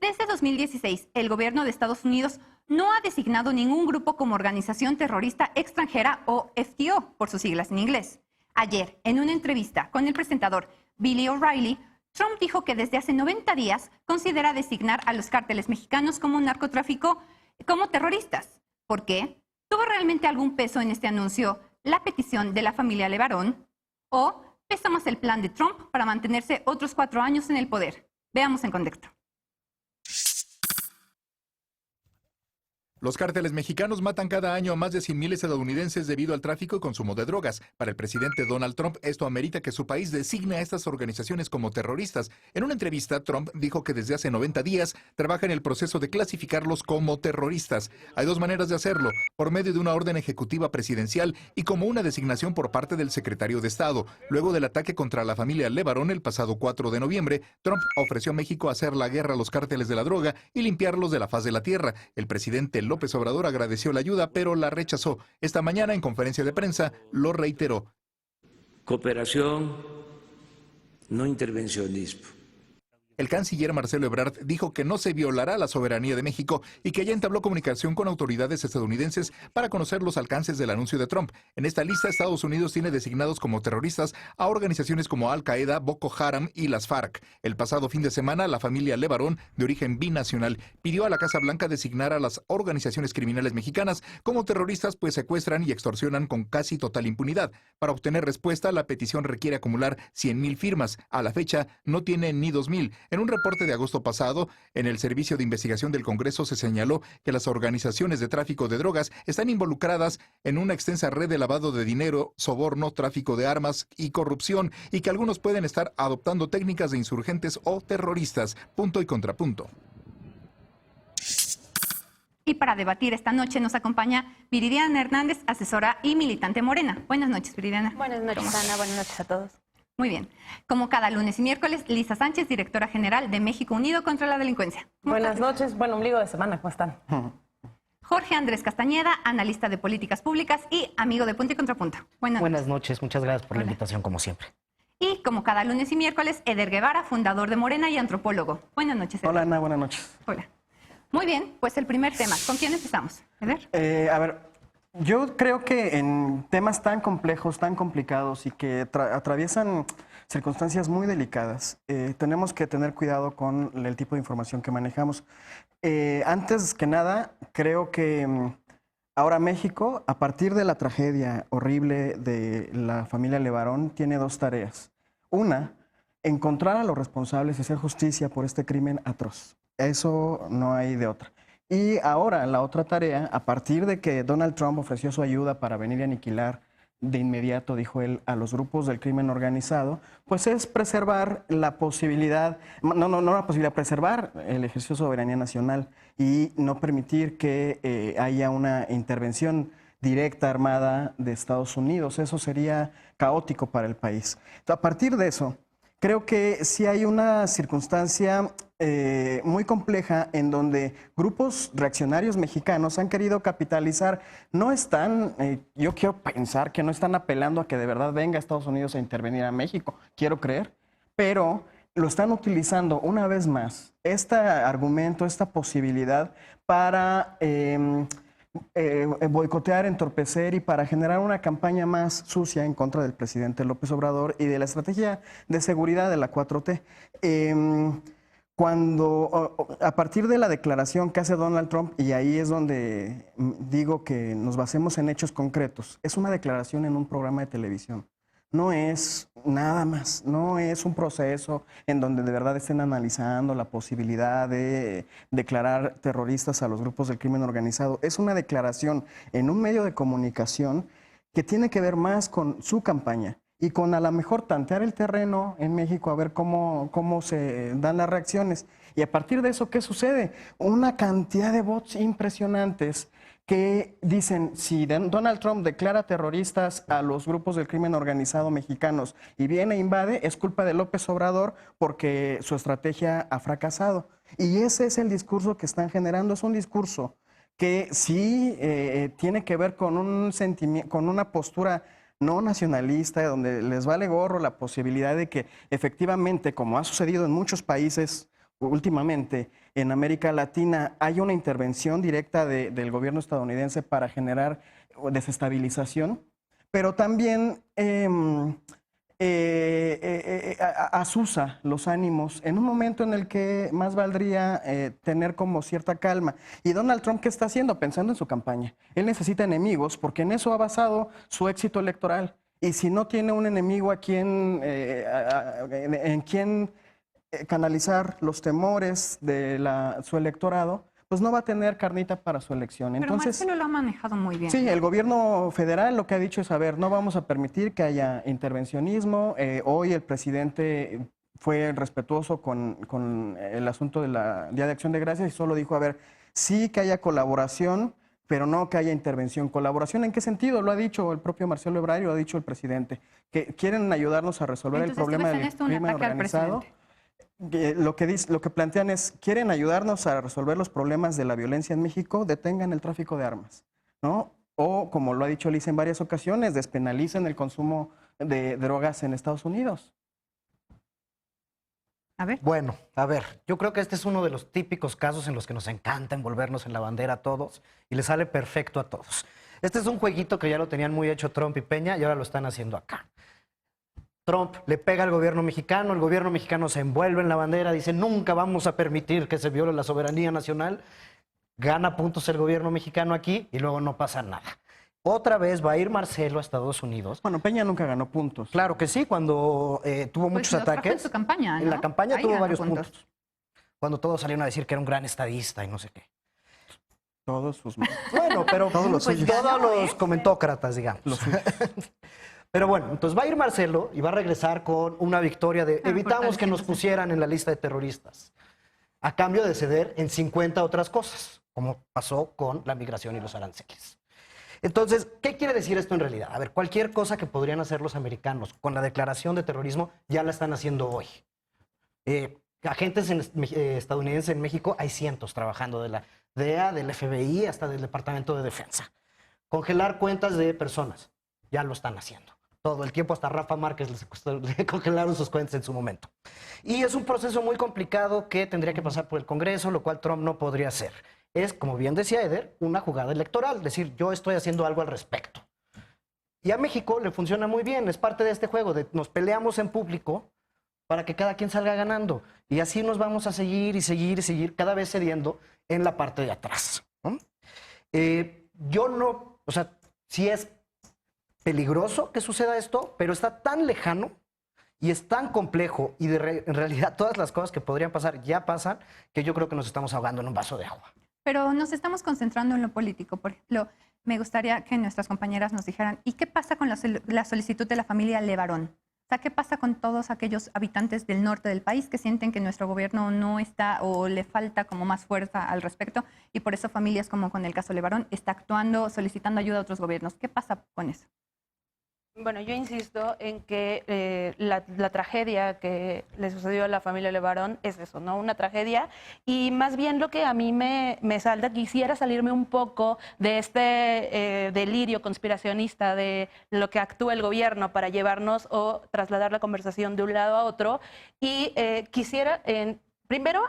Desde 2016, el gobierno de Estados Unidos no ha designado ningún grupo como organización terrorista extranjera o FTO, por sus siglas en inglés. Ayer, en una entrevista con el presentador Billy O'Reilly, Trump dijo que desde hace 90 días considera designar a los cárteles mexicanos como un narcotráfico como terroristas. ¿Por qué? ¿Tuvo realmente algún peso en este anuncio la petición de la familia Levarón? ¿O pesa más el plan de Trump para mantenerse otros 4 años en el poder? Veamos en contexto. Los cárteles mexicanos matan cada año a más de 100,000 estadounidenses debido al tráfico y consumo de drogas. Para el presidente Donald Trump, esto amerita que su país designe a estas organizaciones como terroristas. En una entrevista, Trump dijo que desde hace 90 días trabaja en el proceso de clasificarlos como terroristas. Hay 2 maneras de hacerlo: por medio de una orden ejecutiva presidencial y como una designación por parte del secretario de Estado. Luego del ataque contra la familia Levarón el pasado 4 de noviembre, Trump ofreció a México hacer la guerra a los cárteles de la droga y limpiarlos de la faz de la tierra. El presidente López Obrador agradeció la ayuda, pero la rechazó. Esta mañana, en conferencia de prensa, lo reiteró. Cooperación, no intervencionismo. El canciller Marcelo Ebrard dijo que no se violará la soberanía de México y que ya entabló comunicación con autoridades estadounidenses para conocer los alcances del anuncio de Trump. En esta lista, Estados Unidos tiene designados como terroristas a organizaciones como Al-Qaeda, Boko Haram y las FARC. El pasado fin de semana, la familia Levarón, de origen binacional, pidió a la Casa Blanca designar a las organizaciones criminales mexicanas como terroristas, pues secuestran y extorsionan con casi total impunidad. Para obtener respuesta, la petición requiere acumular 100,000 firmas. A la fecha, no tiene ni 2,000. En un reporte de agosto pasado, en el Servicio de Investigación del Congreso se señaló que las organizaciones de tráfico de drogas están involucradas en una extensa red de lavado de dinero, soborno, tráfico de armas y corrupción, y que algunos pueden estar adoptando técnicas de insurgentes o terroristas. Punto y contrapunto. Y para debatir esta noche nos acompaña Viridiana Hernández, asesora y militante morena. Buenas noches, Viridiana. Buenas noches, Ana. Buenas noches a todos. Muy bien. Como cada lunes y miércoles, Lisa Sánchez, directora general de México Unido contra la Delincuencia. Buenas noches, buen ombligo de semana, ¿cómo están? Jorge Andrés Castañeda, analista de políticas públicas y amigo de Punto y Contrapunto. Buenas noches, muchas gracias por la invitación, como siempre. Y como cada lunes y miércoles, Eder Guevara, fundador de Morena y antropólogo. Buenas noches, Eder. Hola, Ana, buenas noches. Hola. Muy bien, pues el primer tema. ¿Con quién empezamos? Eder. A ver, yo creo que en temas tan complejos, tan complicados y que atraviesan circunstancias muy delicadas, tenemos que tener cuidado con el tipo de información que manejamos. Antes que nada, creo que ahora México, a partir de la tragedia horrible de la familia Levarón, tiene 2 tareas. Una, encontrar a los responsables y hacer justicia por este crimen atroz. Eso no hay de otra. Y ahora la otra tarea, a partir de que Donald Trump ofreció su ayuda para venir a aniquilar de inmediato, dijo él, a los grupos del crimen organizado, pues es preservar la posibilidad, preservar el ejercicio de soberanía nacional y no permitir que haya una intervención directa armada de Estados Unidos. Eso sería caótico para el país. A partir de eso, creo que sí hay una circunstancia muy compleja en donde grupos reaccionarios mexicanos han querido capitalizar. No están, yo quiero pensar que no están apelando a que de verdad venga Estados Unidos a intervenir a México, quiero creer, pero lo están utilizando una vez más, este argumento, esta posibilidad para boicotear, entorpecer y para generar una campaña más sucia en contra del presidente López Obrador y de la estrategia de seguridad de la 4T. A partir de la declaración que hace Donald Trump, y ahí es donde digo que nos basemos en hechos concretos, es una declaración en un programa de televisión. No es nada más, no es un proceso en donde de verdad estén analizando la posibilidad de declarar terroristas a los grupos del crimen organizado. Es una declaración en un medio de comunicación que tiene que ver más con su campaña y con a lo mejor tantear el terreno en México a ver cómo se dan las reacciones. Y a partir de eso, ¿qué sucede? Una cantidad de bots impresionantes que dicen, si Donald Trump declara terroristas a los grupos del crimen organizado mexicanos y viene e invade, es culpa de López Obrador porque su estrategia ha fracasado. Y ese es el discurso que están generando. Es un discurso que sí tiene que ver con un sentimiento, con una postura no nacionalista, donde les vale gorro la posibilidad de que efectivamente, como ha sucedido en muchos países últimamente en América Latina hay una intervención directa del gobierno estadounidense para generar desestabilización, pero también asusa los ánimos en un momento en el que más valdría tener como cierta calma. ¿Y Donald Trump qué está haciendo? Pensando en su campaña. Él necesita enemigos porque en eso ha basado su éxito electoral. Y si no tiene un enemigo en quien canalizar los temores de su electorado, pues no va a tener carnita para su elección. Pero Entonces, Marcelo lo ha manejado muy bien. sí, el gobierno federal lo que ha dicho es, a ver, no vamos a permitir que haya intervencionismo. Hoy el presidente fue respetuoso con el asunto del Día de Acción de Gracias y solo dijo, a ver, sí que haya colaboración, pero no que haya intervención. ¿Colaboración en qué sentido? Lo ha dicho el propio Marcelo Ebrard y lo ha dicho el presidente, que quieren ayudarnos a resolver el Entonces, problema ¿tú ves en del esto un crimen ataque al organizado. presidente? Lo que plantean es, quieren ayudarnos a resolver los problemas de la violencia en México, detengan el tráfico de armas, ¿no? O, como lo ha dicho Liz en varias ocasiones, despenalicen el consumo de drogas en Estados Unidos. A ver. Bueno, a ver, yo creo que este es uno de los típicos casos en los que nos encanta envolvernos en la bandera a todos y le sale perfecto a todos. Este es un jueguito que ya lo tenían muy hecho Trump y Peña y ahora lo están haciendo acá. Trump le pega al gobierno mexicano se envuelve en la bandera, dice nunca vamos a permitir que se viole la soberanía nacional, gana puntos el gobierno mexicano aquí y luego no pasa nada. Otra vez va a ir Marcelo a Estados Unidos. Bueno, Peña nunca ganó puntos. Claro que sí, cuando tuvo muchos Pues lo trajo ataques. en su campaña, En ¿no? la campaña Ahí tuvo ganó varios puntos. Cuando todos salieron a decir que era un gran estadista y no sé qué. Todos sus... Bueno, pero Todos los pues, suyos. todos los comentócratas, digamos. Pero bueno, entonces va a ir Marcelo y va a regresar con una victoria de evitamos que nos pusieran en la lista de terroristas, a cambio de ceder en 50 otras cosas, como pasó con la migración y los aranceles. Entonces, ¿qué quiere decir esto en realidad? A ver, cualquier cosa que podrían hacer los americanos con la declaración de terrorismo ya la están haciendo hoy. Agentes estadounidenses en México hay cientos trabajando de la DEA, del FBI, hasta del Departamento de Defensa. Congelar cuentas de personas, ya lo están haciendo. Todo el tiempo, hasta Rafa Márquez le congelaron sus cuentas en su momento. Y es un proceso muy complicado que tendría que pasar por el Congreso, lo cual Trump no podría hacer. Es, como bien decía Eder, una jugada electoral, decir, yo estoy haciendo algo al respecto. Y a México le funciona muy bien, es parte de este juego, de nos peleamos en público para que cada quien salga ganando. Y así nos vamos a seguir y seguir y seguir, cada vez cediendo en la parte de atrás, ¿no? Yo no, o sea, sí es peligroso que suceda esto, pero está tan lejano y es tan complejo y en realidad todas las cosas que podrían pasar ya pasan, que yo creo que nos estamos ahogando en un vaso de agua. Pero nos estamos concentrando en lo político. Por ejemplo, me gustaría que nuestras compañeras nos dijeran, ¿y qué pasa con la solicitud de la familia Levarón? O sea, ¿qué pasa con todos aquellos habitantes del norte del país que sienten que nuestro gobierno no está o le falta como más fuerza al respecto? Y por eso familias como con el caso Levarón está actuando, solicitando ayuda a otros gobiernos. ¿Qué pasa con eso? Bueno, yo insisto en que la tragedia que le sucedió a la familia Levarón es eso, ¿no? Una tragedia. Y más bien lo que a mí me salta, quisiera salirme un poco de este delirio conspiracionista de lo que actúa el gobierno para llevarnos o trasladar la conversación de un lado a otro. Y quisiera... Primero,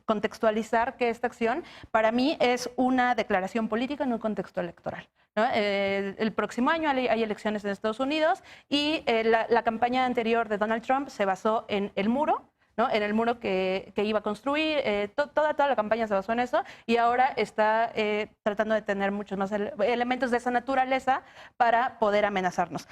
contextualizar que esta acción para mí es una declaración política en un contexto electoral, ¿no? El próximo año hay elecciones en Estados Unidos y la campaña anterior de Donald Trump se basó en el muro, ¿no? En el muro que iba a construir, toda la campaña se basó en eso y ahora está tratando de tener muchos más elementos de esa naturaleza para poder amenazarnos.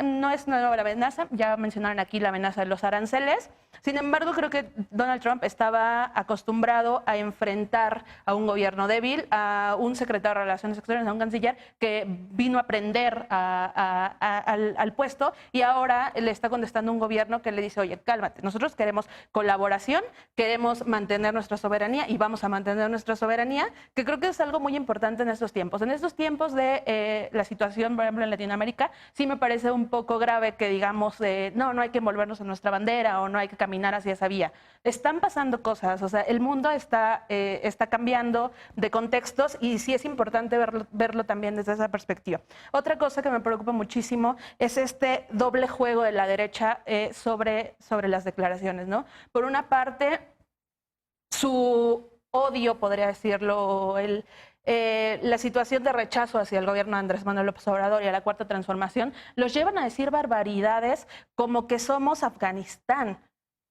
No es una nueva amenaza, ya mencionaron aquí la amenaza de los aranceles. Sin embargo, creo que Donald Trump estaba acostumbrado a enfrentar a un gobierno débil, a un secretario de Relaciones Exteriores, a un canciller que vino a aprender al puesto y ahora le está contestando un gobierno que le dice, oye, cálmate, nosotros queremos colaboración, queremos mantener nuestra soberanía y vamos a mantener nuestra soberanía, que creo que es algo muy importante en estos tiempos. En estos tiempos de la situación, por ejemplo, en Latinoamérica, sí me parece un poco grave que digamos, no hay que envolvernos en nuestra bandera o no hay que caminar hacia esa vía. Están pasando cosas, o sea, el mundo está cambiando de contextos y sí es importante verlo también desde esa perspectiva. Otra cosa que me preocupa muchísimo es este doble juego de la derecha sobre las declaraciones, ¿no? Por una parte, su odio, podría decirlo, la situación de rechazo hacia el gobierno de Andrés Manuel López Obrador y a la Cuarta Transformación, los llevan a decir barbaridades como que somos Afganistán,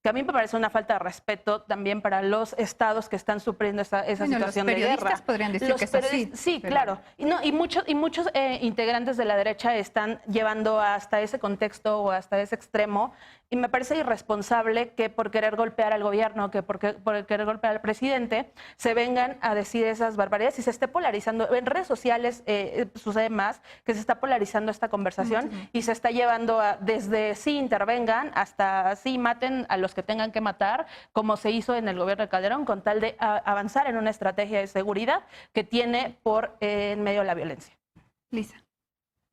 que a mí me parece una falta de respeto también para los estados que están sufriendo esa situación de guerra. Los periodistas podrían decir que es así. Sí, pero... claro. Y muchos integrantes de la derecha están llevando hasta ese contexto o hasta ese extremo. Y me parece irresponsable que por querer golpear al gobierno, que por querer golpear al presidente, se vengan a decir esas barbaridades y se esté polarizando. En redes sociales sucede más que se está polarizando esta conversación y se está llevando desde sí intervengan hasta sí maten a los que tengan que matar, como se hizo en el gobierno de Calderón, con tal de avanzar en una estrategia de seguridad que tiene por en medio de la violencia. Lisa.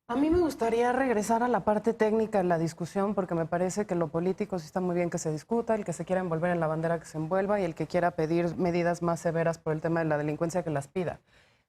A mí me gustaría regresar a la parte técnica de la discusión porque me parece que lo político sí está muy bien que se discuta, el que se quiera envolver en la bandera que se envuelva y el que quiera pedir medidas más severas por el tema de la delincuencia que las pida.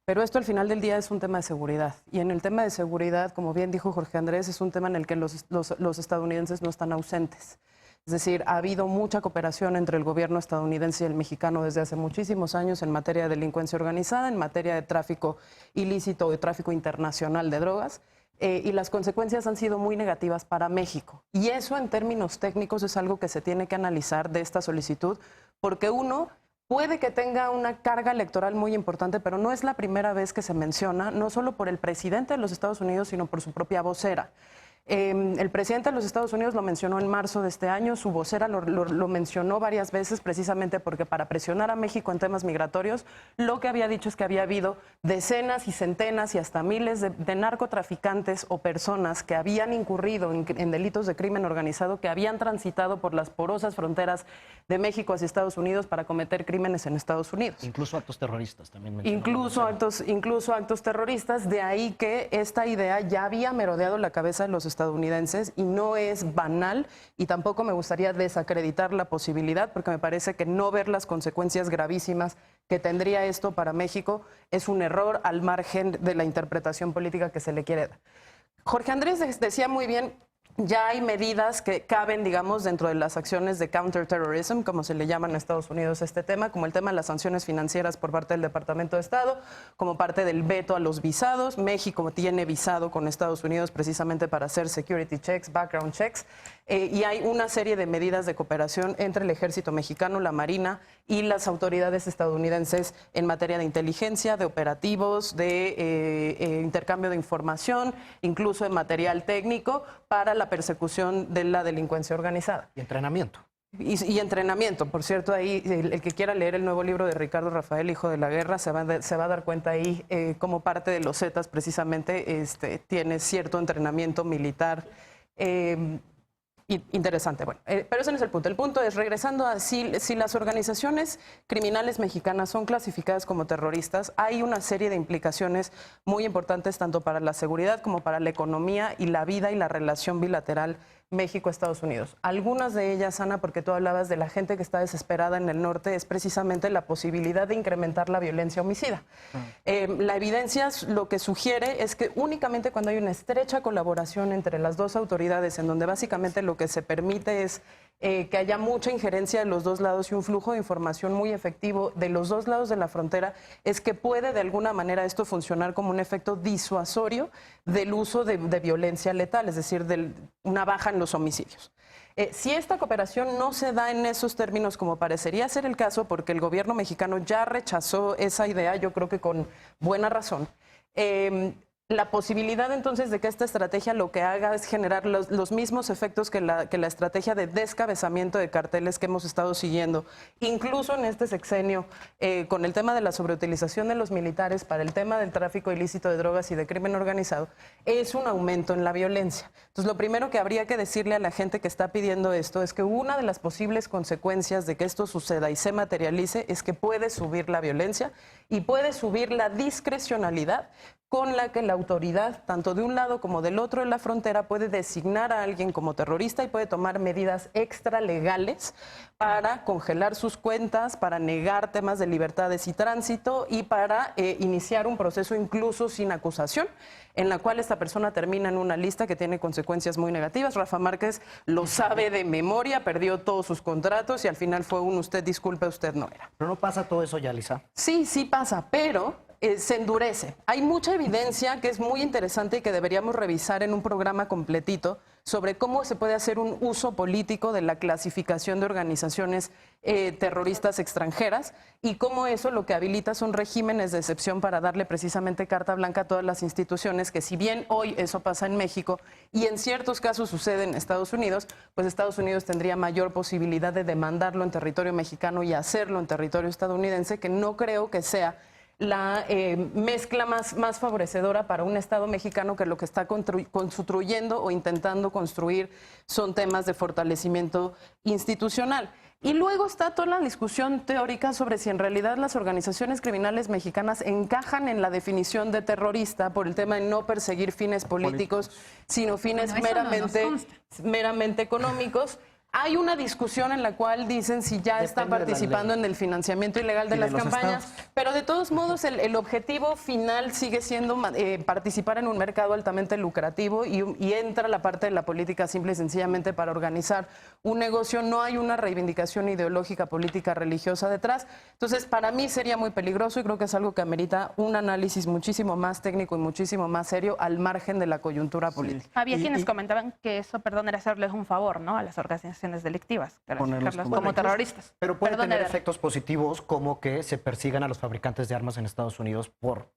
Pero esto al final del día es un tema de seguridad y en el tema de seguridad, como bien dijo Jorge Andrés, es un tema en el que los estadounidenses no están ausentes. Es decir, ha habido mucha cooperación entre el gobierno estadounidense y el mexicano desde hace muchísimos años en materia de delincuencia organizada, en materia de tráfico ilícito y tráfico internacional de drogas. Y las consecuencias han sido muy negativas para México. Y eso en términos técnicos es algo que se tiene que analizar de esta solicitud, porque uno puede que tenga una carga electoral muy importante, pero no es la primera vez que se menciona, no solo por el presidente de los Estados Unidos, sino por su propia vocera. El presidente de los Estados Unidos lo mencionó en marzo de este año, su vocera lo mencionó varias veces precisamente porque para presionar a México en temas migratorios, lo que había dicho es que había habido decenas y centenas y hasta miles de narcotraficantes o personas que habían incurrido en delitos de crimen organizado, que habían transitado por las porosas fronteras de México hacia Estados Unidos para cometer crímenes en Estados Unidos. Incluso actos terroristas también. Incluso actos terroristas, de ahí que esta idea ya había merodeado la cabeza de los estadounidenses y no es banal y tampoco me gustaría desacreditar la posibilidad porque me parece que no ver las consecuencias gravísimas que tendría esto para México es un error al margen de la interpretación política que se le quiere dar. Jorge Andrés decía muy bien, ya hay medidas que caben, digamos, dentro de las acciones de counterterrorism, como se le llama en Estados Unidos este tema, como el tema de las sanciones financieras por parte del Departamento de Estado, como parte del veto a los visados. México tiene visado con Estados Unidos precisamente para hacer security checks, background checks, y hay una serie de medidas de cooperación entre el Ejército Mexicano, la Marina y las autoridades estadounidenses en materia de inteligencia, de operativos, de intercambio de información, incluso de material técnico para la persecución de la delincuencia organizada. Y entrenamiento. Y entrenamiento, por cierto, ahí el que quiera leer el nuevo libro de Ricardo Rafael, Hijo de la Guerra, se va a dar cuenta ahí como parte de los Zetas precisamente tiene cierto entrenamiento militar interesante. Bueno, pero ese no es el punto. El punto es, regresando a si las organizaciones criminales mexicanas son clasificadas como terroristas, hay una serie de implicaciones muy importantes tanto para la seguridad como para la economía y la vida y la relación bilateral México-Estados Unidos. Algunas de ellas, Ana, porque tú hablabas de la gente que está desesperada en el norte, es precisamente la posibilidad de incrementar la violencia homicida. La evidencia lo que sugiere es que únicamente cuando hay una estrecha colaboración entre las dos autoridades, en donde básicamente lo que se permite es que haya mucha injerencia de los dos lados y un flujo de información muy efectivo de los dos lados de la frontera, es que puede de alguna manera esto funcionar como un efecto disuasorio del uso de violencia letal, es decir, de una baja en los homicidios. Si esta cooperación no se da en esos términos como parecería ser el caso, porque el gobierno mexicano ya rechazó esa idea, yo creo que con buena razón, la posibilidad entonces de que esta estrategia lo que haga es generar los mismos efectos que la estrategia de descabezamiento de carteles que hemos estado siguiendo, incluso en este sexenio, con el tema de la sobreutilización de los militares para el tema del tráfico ilícito de drogas y de crimen organizado, es un aumento en la violencia. Entonces, lo primero que habría que decirle a la gente que está pidiendo esto es que una de las posibles consecuencias de que esto suceda y se materialice es que puede subir la violencia y puede subir la discrecionalidad con la que la autoridad, tanto de un lado como del otro de la frontera, puede designar a alguien como terrorista y puede tomar medidas extralegales para congelar sus cuentas, para negar temas de libertades y tránsito y para iniciar un proceso incluso sin acusación, en la cual esta persona termina en una lista que tiene consecuencias muy negativas. Rafa Márquez lo sabe de memoria, perdió todos sus contratos y al final fue un usted disculpe, usted no era. Pero no pasa todo eso, Yalitza. Sí, sí pasa, pero se endurece. Hay mucha evidencia que es muy interesante y que deberíamos revisar en un programa completito sobre cómo se puede hacer un uso político de la clasificación de organizaciones terroristas extranjeras y cómo eso lo que habilita son regímenes de excepción para darle precisamente carta blanca a todas las instituciones que, si bien hoy eso pasa en México y en ciertos casos sucede en Estados Unidos, pues Estados Unidos tendría mayor posibilidad de demandarlo en territorio mexicano y hacerlo en territorio estadounidense, que no creo que sea la mezcla más favorecedora para un Estado mexicano, que lo que está construyendo o intentando construir son temas de fortalecimiento institucional. Y luego está toda la discusión teórica sobre si en realidad las organizaciones criminales mexicanas encajan en la definición de terrorista por el tema de no perseguir fines políticos, sino fines meramente económicos. Hay una discusión en la cual dicen si ya están participando en el financiamiento ilegal de las campañas, pero de todos modos el objetivo final sigue siendo participar en un mercado altamente lucrativo y entra la parte de la política simple y sencillamente para organizar un negocio. No hay una reivindicación ideológica, política, religiosa detrás. Entonces, para mí sería muy peligroso y creo que es algo que amerita un análisis muchísimo más técnico y muchísimo más serio al margen de la coyuntura política. Había quienes comentaban que eso, perdón, era hacerles un favor, ¿no?, a las organizaciones delictivas, clasificarlas como terroristas. Pero puede tener efectos positivos, como que se persigan a los fabricantes de armas en Estados Unidos por...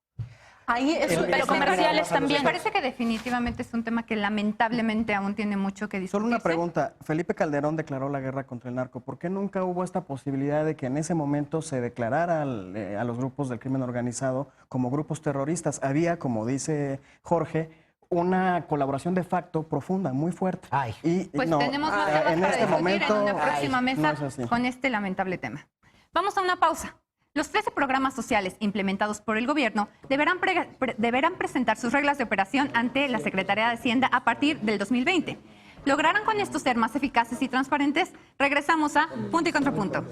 Ahí eso, pero comerciales también. Me parece que definitivamente es un tema que lamentablemente aún tiene mucho que discutir. Solo una pregunta. Felipe Calderón declaró la guerra contra el narco. ¿Por qué nunca hubo esta posibilidad de que en ese momento se declarara a los grupos del crimen organizado como grupos terroristas? Había, como dice Jorge, una colaboración de facto profunda, muy fuerte. Pues tenemos más temas para discutir en una próxima mesa con este lamentable tema. Vamos a una pausa. Los 13 programas sociales implementados por el gobierno deberán presentar sus reglas de operación ante la Secretaría de Hacienda a partir del 2020. ¿Lograrán con esto ser más eficaces y transparentes? Regresamos a Punto y Contrapunto.